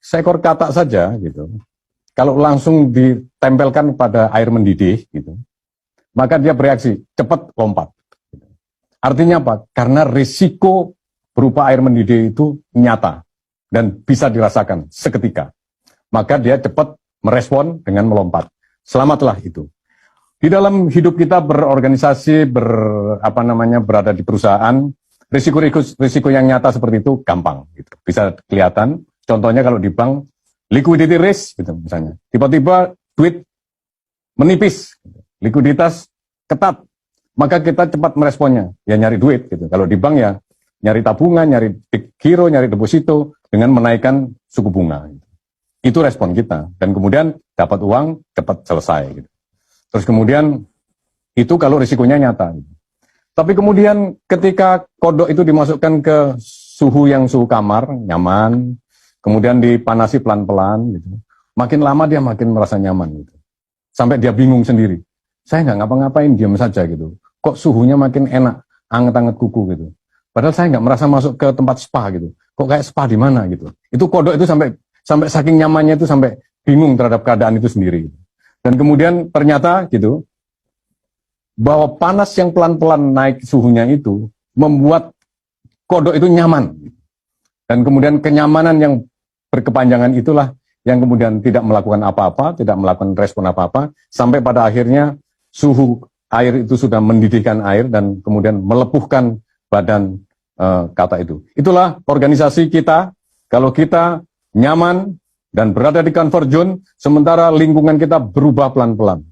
seekor katak saja gitu, kalau langsung ditempelkan pada air mendidih gitu, maka dia bereaksi cepat lompat. Artinya apa? Karena risiko berupa air mendidih itu nyata dan bisa dirasakan seketika. Maka dia cepat merespon dengan melompat. Selamatlah itu. Di dalam hidup kita berorganisasi, berada di perusahaan, risiko yang nyata seperti itu gampang. Gitu. Bisa kelihatan. Contohnya kalau di bank, liquidity risk, gitu, misalnya. Tiba-tiba duit menipis, likuiditas ketat, maka kita cepat meresponnya. Ya nyari duit. Gitu. Kalau di bank ya nyari tabungan, nyari giro, nyari deposito dengan menaikkan suku bunga. Gitu. Itu respon kita. Dan kemudian dapat uang, cepat selesai. Gitu. Terus kemudian itu kalau risikonya nyata. Gitu. Tapi kemudian ketika kodok itu dimasukkan ke suhu kamar, nyaman, kemudian dipanasi pelan-pelan, gitu. Makin lama dia makin merasa nyaman. Gitu. Sampai dia bingung sendiri. Saya nggak ngapa-ngapain, diam saja gitu. Kok suhunya makin enak, anget-anget kuku gitu. Padahal saya nggak merasa masuk ke tempat spa gitu. Kok kayak spa di mana gitu. Itu kodok itu sampai saking nyamannya itu sampai bingung terhadap keadaan itu sendiri. Dan kemudian ternyata gitu, bahwa panas yang pelan-pelan naik suhunya itu membuat kodok itu nyaman. Dan kemudian kenyamanan yang berkepanjangan itulah yang kemudian tidak melakukan apa-apa, tidak melakukan respon apa-apa, sampai pada akhirnya suhu air itu sudah mendidihkan air dan kemudian melepuhkan badan kata itu. Itulah organisasi kita, kalau kita nyaman dan berada di comfort zone, sementara lingkungan kita berubah pelan-pelan.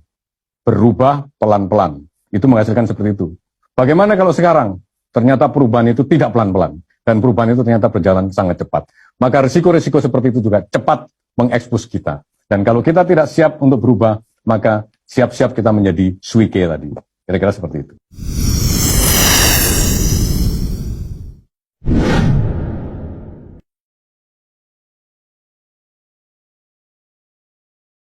Berubah pelan-pelan. Itu menghasilkan seperti itu. Bagaimana kalau sekarang? Ternyata perubahan itu tidak pelan-pelan. Dan perubahan itu ternyata berjalan sangat cepat. Maka risiko-risiko seperti itu juga cepat mengekspos kita. Dan kalau kita tidak siap untuk berubah, maka siap-siap kita menjadi suike tadi. Kira-kira seperti itu.